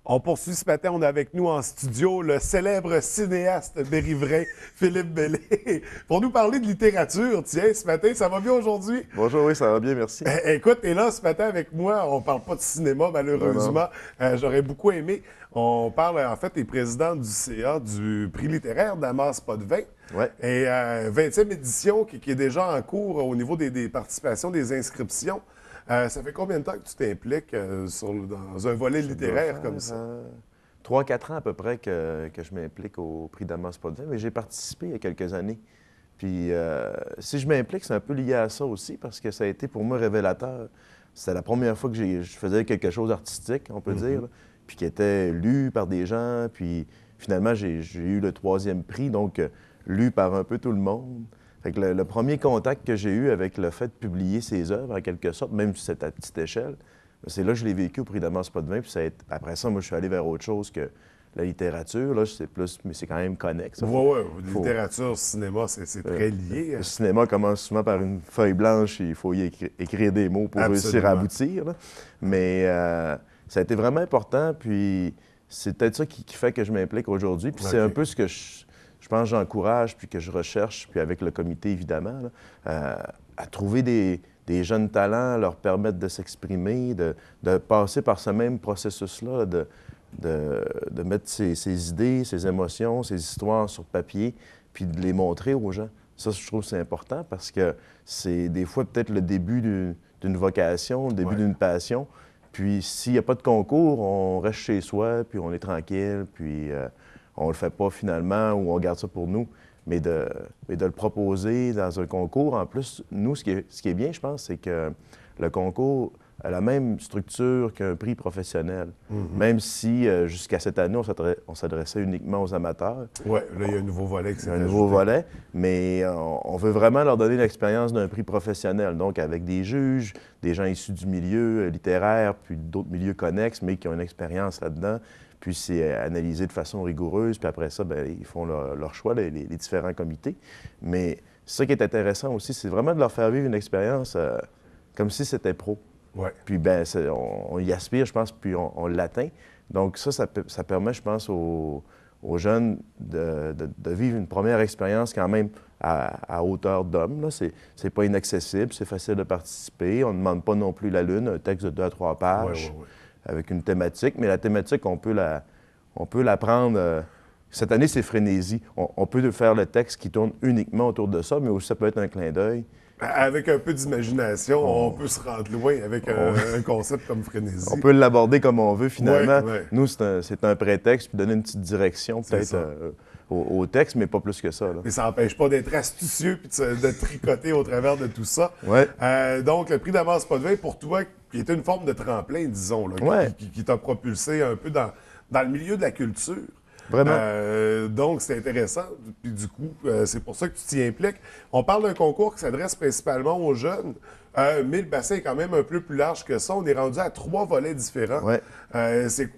On poursuit ce matin, on a avec nous en studio le célèbre cinéaste bérivrain Philippe Bellé pour nous parler de littérature. Tiens, ce matin, ça va bien aujourd'hui? Bonjour, oui, ça va bien, merci. Écoute, et là, ce matin avec moi, on parle pas de cinéma, malheureusement. J'aurais beaucoup aimé. On parle, en fait, des présidents du CA du prix littéraire Damas Potvin. Ouais. Et 20e édition qui est déjà en cours au niveau des participations, des inscriptions. Ça fait combien de temps que tu t'impliques dans un volet littéraire comme ça? 3-4 ans à peu près que je m'implique au prix Damas Potvin, mais j'ai participé il y a quelques années. Puis si je m'implique, c'est un peu lié à ça aussi, parce que ça a été pour moi révélateur. C'était la première fois que je faisais quelque chose d'artistique, on peut dire, là, puis qui était lu par des gens, puis finalement, j'ai eu le 3e prix, donc lu par un peu tout le monde. Fait que le premier contact que j'ai eu avec le fait de publier ses œuvres, en quelque sorte, même si c'est à petite échelle, c'est là que je l'ai vécu au prix Damas Potvin. Puis après ça, moi, je suis allé vers autre chose que la littérature. Là, c'est plus, mais c'est quand même connexe. Oui, littérature, cinéma, c'est très lié. Le cinéma commence souvent par une feuille blanche et il faut y écrire des mots pour réussir à aboutir. Là. Mais ça a été vraiment important. Puis c'est peut-être ça qui fait que je m'implique aujourd'hui. Puis c'est un peu ce que je pense que j'encourage, puis que je recherche, puis avec le comité, évidemment, là, à trouver des jeunes talents, leur permettre de s'exprimer, de passer par ce même processus-là, de mettre ses idées, ses émotions, ses histoires sur papier, puis de les montrer aux gens. Ça, je trouve que c'est important parce que c'est des fois peut-être le début d'une vocation, le début d'une passion. Puis s'il n'y a pas de concours, on reste chez soi, puis on est tranquille, puis on le fait pas finalement ou on garde ça pour nous. Mais de le proposer dans un concours, en plus, nous, ce qui est bien, je pense, c'est que le concours a la même structure qu'un prix professionnel. Même si, jusqu'à cette année, on s'adressait uniquement aux amateurs. Oui, là, il y a un nouveau volet qui s'est ajouté. Un nouveau volet, mais on veut vraiment leur donner l'expérience d'un prix professionnel, donc avec des juges, des gens issus du milieu littéraire, puis d'autres milieux connexes, mais qui ont une expérience là-dedans. Puis c'est analysé de façon rigoureuse, puis après ça, bien, ils font leur choix, les différents comités. Mais ça qui est intéressant aussi, c'est vraiment de leur faire vivre une expérience comme si c'était pro. Ouais. Puis bien, on y aspire, je pense, puis on l'atteint. Donc ça permet, je pense, aux jeunes de vivre une première expérience quand même à hauteur d'homme. C'est pas inaccessible, c'est facile de participer. On ne demande pas non plus la lune, un texte de 2 à 3 pages. Ouais. Avec une thématique, mais la thématique, on peut la prendre. Cette année, c'est frénésie. On peut faire le texte qui tourne uniquement autour de ça, mais aussi ça peut être un clin d'œil. Avec un peu d'imagination, on peut se rendre loin avec un concept comme frénésie. On peut l'aborder comme on veut, finalement. Ouais. Nous, c'est un prétexte, puis donner une petite direction, peut-être, au texte, mais pas plus que ça. Là. Mais ça n'empêche pas d'être astucieux et de tricoter au travers de tout ça. Ouais. Donc, le prix Damas Potvin, pour toi, qui était une forme de tremplin, disons, là, qui t'a propulsé un peu dans le milieu de la culture. Vraiment. Donc, c'est intéressant. Puis du coup, c'est pour ça que tu t'y impliques. On parle d'un concours qui s'adresse principalement aux jeunes, mais le bassin est quand même un peu plus large que ça. On est rendu à 3 volets différents. Ouais.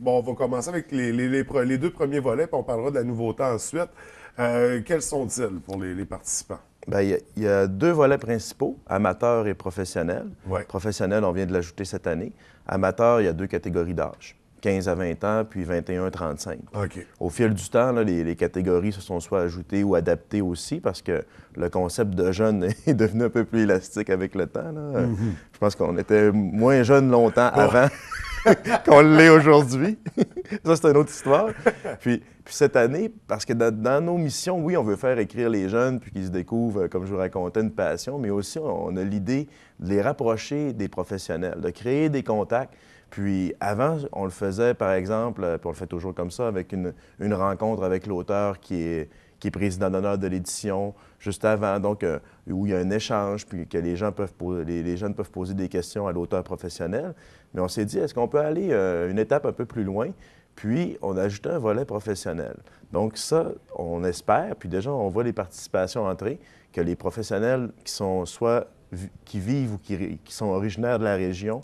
On va commencer avec les 2 premiers volets, puis on parlera de la nouveauté ensuite. Quels sont-ils pour les participants? Bien, il y a 2 volets principaux, amateur et professionnel. Ouais. Professionnel, on vient de l'ajouter cette année. Amateur, il y a 2 catégories d'âge. 15 à 20 ans, puis 21 à 35. OK. Au fil du temps, là, les catégories se sont soit ajoutées ou adaptées aussi parce que le concept de jeune est devenu un peu plus élastique avec le temps. Là. Je pense qu'on était moins jeune longtemps avant qu'on l'est aujourd'hui. Ça, c'est une autre histoire. Puis cette année, parce que dans nos missions, oui, on veut faire écrire les jeunes puis qu'ils se découvrent, comme je vous racontais, une passion, mais aussi on a l'idée de les rapprocher des professionnels, de créer des contacts. Puis avant, on le faisait, par exemple, puis on le fait toujours comme ça, avec une rencontre avec l'auteur qui est président d'honneur de l'édition, juste avant, donc où il y a un échange, puis que les jeunes peuvent poser des questions à l'auteur professionnel. Mais on s'est dit, est-ce qu'on peut aller une étape un peu plus loin? Puis on a ajouté un volet professionnel. Donc ça, on espère, puis déjà, on voit les participations entrer, que les professionnels qui sont soit qui vivent ou qui sont originaires de la région,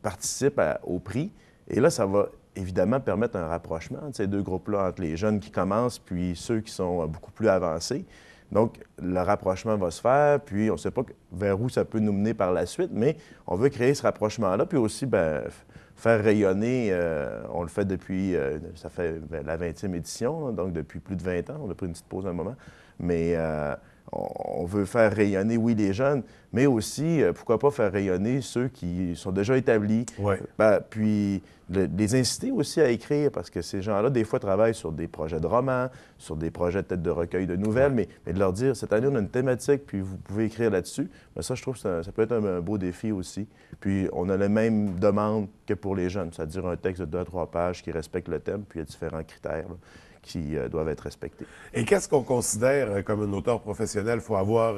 participent au prix. Et là, ça va évidemment permettre un rapprochement de ces 2 groupes-là, entre les jeunes qui commencent puis ceux qui sont beaucoup plus avancés. Donc, le rapprochement va se faire, puis on ne sait pas vers où ça peut nous mener par la suite, mais on veut créer ce rapprochement-là, puis aussi faire rayonner, on le fait depuis, ça fait la 20e édition, donc depuis plus de 20 ans. On a pris une petite pause un moment. Mais on veut faire rayonner, oui, les jeunes, mais aussi, pourquoi pas faire rayonner ceux qui sont déjà établis. Ouais. Puis les inciter aussi à écrire, parce que ces gens-là, des fois, travaillent sur des projets de romans, sur des projets peut-être de recueil de nouvelles, mais de leur dire, cette année, on a une thématique, puis vous pouvez écrire là-dessus. Mais ça, je trouve que ça peut être un beau défi aussi. Puis on a la même demande que pour les jeunes, c'est-à-dire un texte de 2 à 3 pages qui respecte le thème, puis il y a différents critères là, qui doivent être respectés. Et qu'est-ce qu'on considère comme un auteur professionnel? Il faut avoir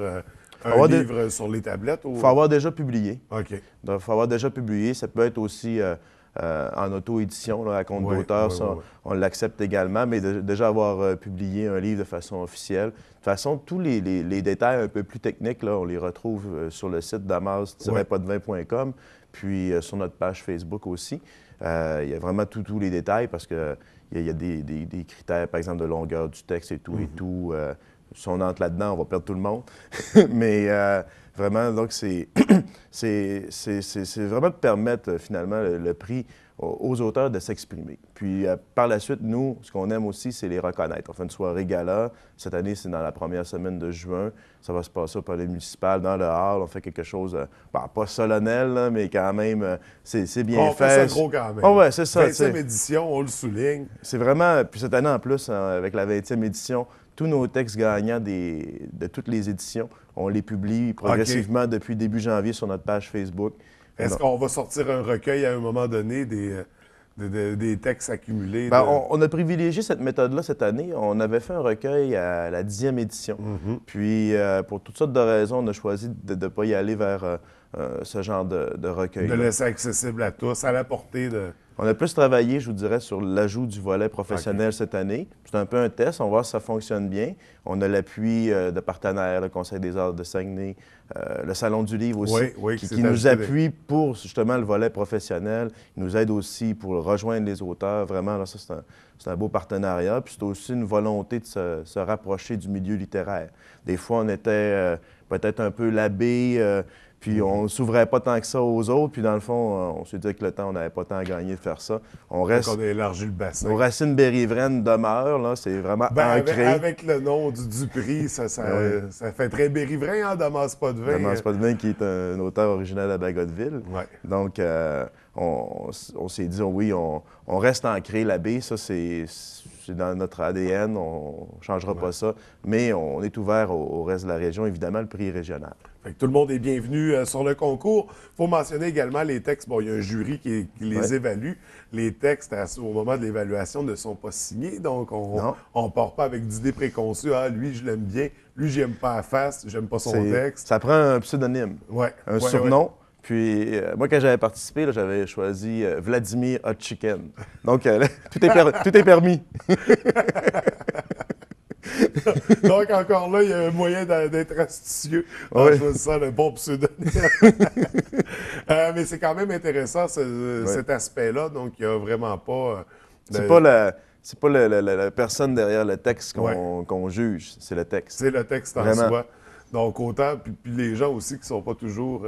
un livre sur les tablettes? Il faut avoir déjà publié. OK. Donc, il faut avoir déjà publié. Ça peut être aussi en auto-édition, là, à compte d'auteur. On l'accepte également, mais déjà avoir publié un livre de façon officielle. De toute façon, tous les détails un peu plus techniques, là, on les retrouve sur le site damas-podvin.com, puis sur notre page Facebook aussi. Il y a vraiment tous les détails parce que il y a des critères, par exemple, de longueur du texte et tout et tout. Si on entre là-dedans, on va perdre tout le monde. Mais vraiment, donc, c'est vraiment de permettre, finalement, le prix aux auteurs de s'exprimer. Puis, par la suite, nous, ce qu'on aime aussi, c'est les reconnaître. On fait une soirée gala. Cette année, c'est dans la première semaine de juin. Ça va se passer au palais municipal, dans le hall. On fait quelque chose, pas solennel, là, mais quand même, c'est bien fait. On fait ça gros quand même. Oh, ouais, c'est ça. 20e édition, on le souligne. C'est vraiment... Puis cette année, en plus, avec la 20e édition, tous nos textes gagnants de toutes les éditions, on les publie progressivement depuis début janvier sur notre page Facebook. Est-ce qu'on va sortir un recueil à un moment donné des textes accumulés? On a privilégié cette méthode-là cette année. On avait fait un recueil à la 10e édition. Puis, pour toutes sortes de raisons, on a choisi de ne pas y aller vers ce genre de recueil. De laisser accessible à tous, à la portée de... On a plus travaillé, je vous dirais, sur l'ajout du volet professionnel cette année. C'est un peu un test, on va voir si ça fonctionne bien. On a l'appui de partenaires, le Conseil des arts de Saguenay, le Salon du livre aussi, qui nous appuie pour justement le volet professionnel. Ils nous aident aussi pour rejoindre les auteurs. Vraiment, là, ça, c'est un beau partenariat. Puis c'est aussi une volonté de se rapprocher du milieu littéraire. Des fois, on était peut-être un peu labé, puis on ne s'ouvrait pas tant que ça aux autres. Puis dans le fond, on s'est dit que le temps, on n'avait pas tant à gagner de faire ça. On reste... Donc on a élargi le bassin. Nos racines berrivraines demeurent, là, c'est vraiment ancré. Avec le nom du prix, ça fait très bérivrain, hein, Damas Podvin. Damas Podvin, qui est un auteur original de Bagotville. Ouais. Donc, on s'est dit, oui, on reste ancré, la baie, ça, c'est dans notre ADN, on ne changera pas ça, mais on est ouvert au reste de la région, évidemment, le prix régional. Fait que tout le monde est bienvenu sur le concours. Il faut mentionner également les textes. Bon, il y a un jury qui les évalue. Les textes, au moment de l'évaluation, ne sont pas signés. Donc, on ne part pas avec d'idées préconçues. Ah, lui, je l'aime bien. Lui, j'aime pas la face. J'aime pas son texte. Ça prend un pseudonyme, un surnom. Ouais. Puis, moi, quand j'avais participé, là, j'avais choisi Vladimir Hot Chicken. Donc, tout est permis. Donc, encore là, il y a un moyen d'être astucieux en choisissant le bon pseudonyme. Mais c'est quand même intéressant, cet aspect-là. Donc, il n'y a vraiment pas... C'est pas la personne derrière le texte qu'on juge, c'est le texte. C'est le texte en soi. Donc, autant... Puis les gens aussi qui ne sont pas toujours...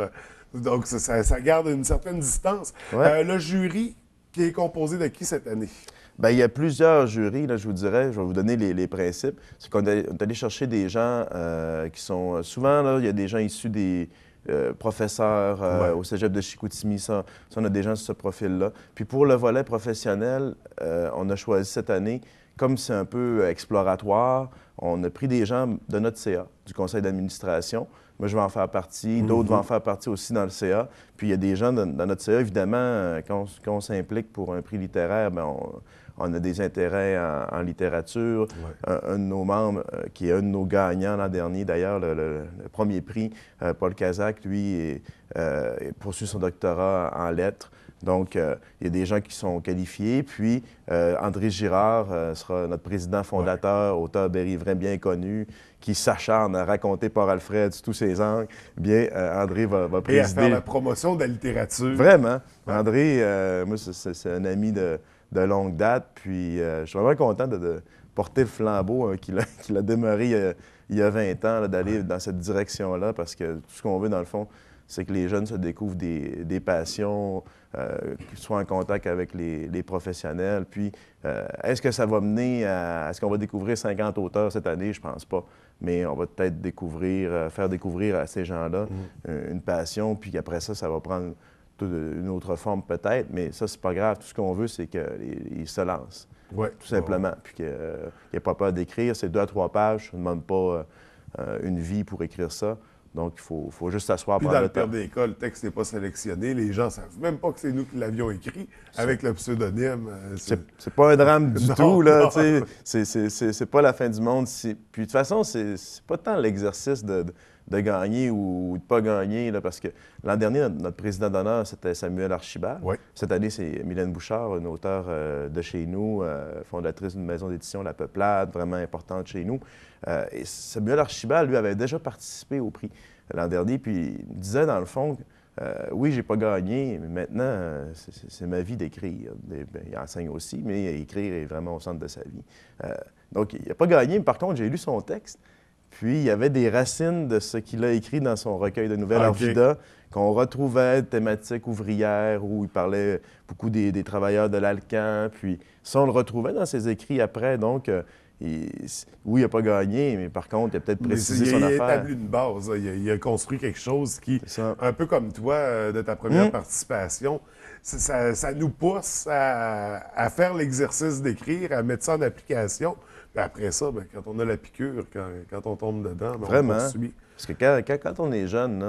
donc, ça garde une certaine distance. Le jury qui est composé de qui cette année? Bien, il y a plusieurs jurys, là, je vous dirais. Je vais vous donner les principes. C'est qu'on est allé chercher des gens qui sont... Souvent, là, il y a des gens issus des professeurs au cégep de Chicoutimi. Ça, on a des gens sur ce profil-là. Puis pour le volet professionnel, on a choisi cette année, comme c'est un peu exploratoire, on a pris des gens de notre CA, du conseil d'administration. Moi, je vais en faire partie. D'autres vont en faire partie aussi dans le CA. Puis il y a des gens dans notre CA, évidemment, quand on s'implique pour un prix littéraire, bien, on a des intérêts en littérature. Un de nos membres, qui est un de nos gagnants l'an dernier, d'ailleurs, le premier prix, Paul Kazak, lui, poursuit son doctorat en lettres. Donc, il y a des gens qui sont qualifiés. Puis, André Girard sera notre président fondateur, auteur bérivrain bien connu, qui s'acharne à raconter par Alfred sous tous ses angles. Bien, André va présider... Et à faire la promotion de la littérature. Vraiment. André, moi, c'est un ami de longue date. Puis, je suis vraiment content de porter le flambeau qu'il a démarré il y a 20 ans, d'aller dans cette direction-là, parce que tout ce qu'on veut, dans le fond, c'est que les jeunes se découvrent des passions, qu'ils soient en contact avec les professionnels. Puis, est-ce que ça va mener à... Est-ce qu'on va découvrir 50 auteurs cette année? Je pense pas. Mais on va peut-être faire découvrir à ces gens-là une passion, puis après ça, ça va prendre une autre forme peut-être, mais ça, c'est pas grave. Tout ce qu'on veut, c'est qu'ils se lancent. Ouais. Tout simplement. Puis qu'il n'y ait pas peur d'écrire. C'est 2 à 3 pages. Je ne demande pas une vie pour écrire ça. Donc, il faut juste s'asseoir Puis pendant dans le le pire temps. des cas, le texte n'est pas sélectionné. Les gens ne savent même pas que c'est nous qui l'avions écrit avec le pseudonyme. C'est pas un drame du Non, tout, là, non. tu sais. C'est pas la fin du monde. Puis, de toute façon, c'est pas tant l'exercice de gagner ou de pas gagner, là, parce que l'an dernier, notre président d'honneur, c'était Samuel Archibald. Oui. Cette année, c'est Mylène Bouchard, une auteure de chez nous, fondatrice d'une maison d'édition, La Peuplade, vraiment importante chez nous. Et Samuel Archibald, lui, avait déjà participé au prix l'an dernier, puis il disait, dans le fond, oui, j'ai pas gagné, mais maintenant, c'est ma vie d'écrire. Il enseigne aussi, mais écrire est vraiment au centre de sa vie. Donc, il n'a pas gagné, mais par contre, j'ai lu son texte, puis il y avait des racines de ce qu'il a écrit dans son recueil de nouvelles Arvida, qu'on retrouvait, thématique ouvrière, où il parlait beaucoup des travailleurs de l'Alcan, puis ça, on le retrouvait dans ses écrits après, donc... oui, il n'a pas gagné, mais par contre, il a peut-être précisé son affaire. Il a établi une base. Il a construit quelque chose qui, un peu comme toi, de ta première participation, ça nous pousse à faire l'exercice d'écrire, à mettre ça en application. Puis après ça, bien, quand on a la piqûre, quand on tombe dedans, bien, vraiment. on poursuit. Parce que quand on est jeune,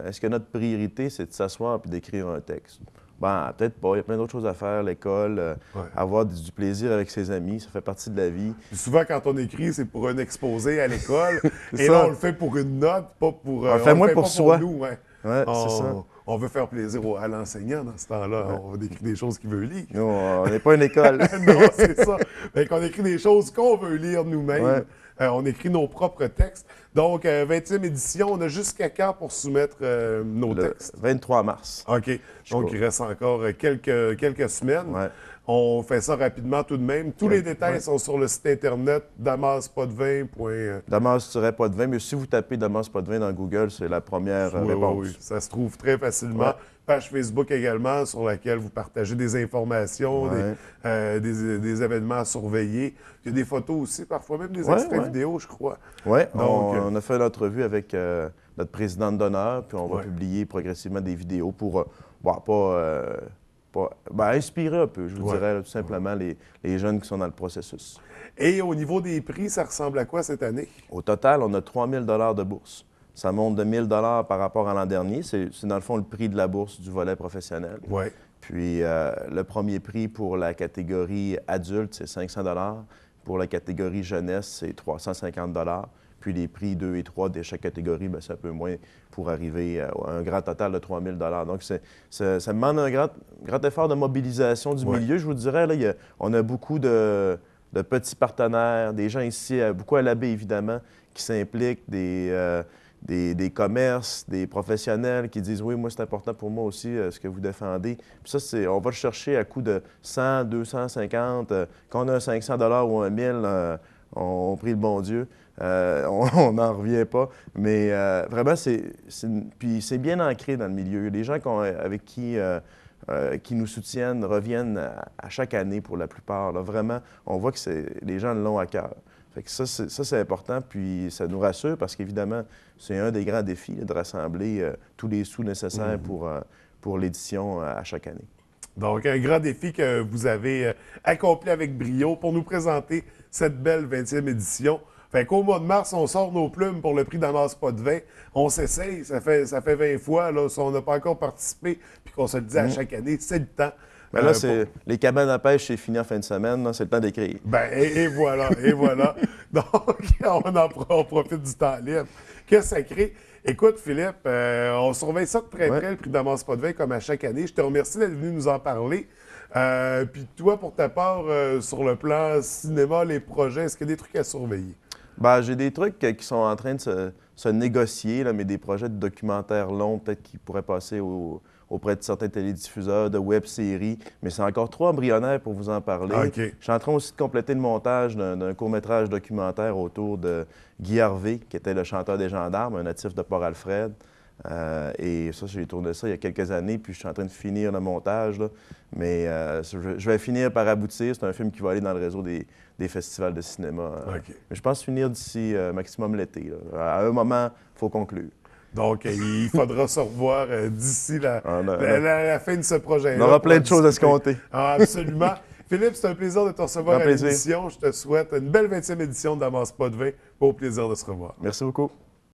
est-ce que notre priorité, c'est de s'asseoir et d'écrire un texte? Ben, peut-être pas. Il y a plein d'autres choses à faire, l'école, avoir du plaisir avec ses amis, ça fait partie de la vie. Puis souvent, quand on écrit, c'est pour un exposé à l'école. Et ça. là, on le fait pour une note, pas pour... On le fait moins pour soi. Pour nous, ouais. Ouais, c'est ça. On veut faire plaisir à l'enseignant dans ce temps-là. Ouais. On écrit des choses qu'il veut lire. Nous, on n'est pas une école. Non, c'est ça. Fait qu'on écrit des choses qu'on veut lire nous-mêmes. Ouais. On écrit nos propres textes. Donc, 20e édition, on a jusqu'à quand pour soumettre nos textes? 23 mars. OK. Donc, il reste encore quelques semaines. Ouais. On fait ça rapidement tout de même. Tous les détails sont sur le site internet damaspodvin. Damas-pas-de-vin, mais si vous tapez Damas-pas-de-vin dans Google, c'est la première réponse. Oui, ça se trouve très facilement. Ouais. Page Facebook également, sur laquelle vous partagez des informations, des événements à surveiller. Il y a des photos aussi, parfois même des extraits vidéo, je crois. Oui, Donc, on a fait une entrevue avec notre présidente d'honneur, puis on va publier progressivement des vidéos pour inspirer un peu, je vous dirais, tout simplement, les jeunes qui sont dans le processus. Et au niveau des prix, ça ressemble à quoi cette année? Au total, on a 3 000 de bourse. Ça monte de 1 000 par rapport à l'an dernier. C'est dans le fond le prix de la bourse du volet professionnel. Oui. Puis le premier prix pour la catégorie adulte, c'est 500 $. Pour la catégorie jeunesse, c'est 350 $. Puis les prix 2 et 3 de chaque catégorie, bien, c'est un peu moins pour arriver à un grand total de 3 000 $. Donc, ça demande un grand effort de mobilisation du milieu, je vous dirais. Là, on a beaucoup de petits partenaires, des gens ici, beaucoup à la baie, évidemment, qui s'impliquent, des commerces, des professionnels qui disent « Oui, moi, c'est important pour moi aussi ce que vous défendez. » Puis ça, on va le chercher à coût de 100, 250. Quand on a un 500 $ ou un 1000, on prie le bon Dieu. On n'en revient pas. Mais vraiment, puis c'est bien ancré dans le milieu. Les gens avec qui nous soutiennent reviennent à chaque année pour la plupart. Là. Vraiment, on voit que les gens l'ont à cœur. Fait que ça, c'est important, puis ça nous rassure parce qu'évidemment, c'est un des grands défis de rassembler tous les sous nécessaires pour l'édition à chaque année. Donc, un grand défi que vous avez accompli avec brio pour nous présenter cette belle 20e édition. Fait qu'au mois de mars, on sort nos plumes pour le prix Damas-pas-de-vin. On s'essaye, ça fait 20 fois, là, si on n'a pas encore participé, puis qu'on se le dit à chaque année, c'est le temps. Ben là, les cabanes à pêche, c'est fini en fin de semaine, c'est le temps d'écrire. Ben, et voilà, et voilà. Donc, on profite du temps libre. Que sacré. Écoute, Philippe, on surveille ça de très près, le prix Damas-pas-de-vin, comme à chaque année. Je te remercie d'être venu nous en parler. Puis toi, pour ta part, sur le plan cinéma, les projets, est-ce qu'il y a des trucs à surveiller? Ben, j'ai des trucs qui sont en train de se négocier, là, mais des projets de documentaires longs, peut-être qui pourraient passer auprès de certains télédiffuseurs, de web-séries, mais c'est encore trop embryonnaire pour vous en parler. Okay. Je suis en train aussi de compléter le montage d'un court-métrage documentaire autour de Guy Harvey, qui était le chanteur des Gendarmes, un natif de Port-Alfred. Et ça, j'ai tourné ça il y a quelques années, puis je suis en train de finir le montage, là. Mais je vais finir par aboutir. C'est un film qui va aller dans le réseau des festivals de cinéma. OK. Mais je pense finir d'ici maximum l'été, là. À un moment, il faut conclure. Donc, il faudra se revoir d'ici la fin de ce projet. On aura plein de choses à se compter. Ah, absolument. Philippe, c'est un plaisir de te recevoir Grand à plaisir. l'émission. Je te souhaite une belle 20e édition de Damas pas de vin. Au plaisir de se revoir. Merci beaucoup.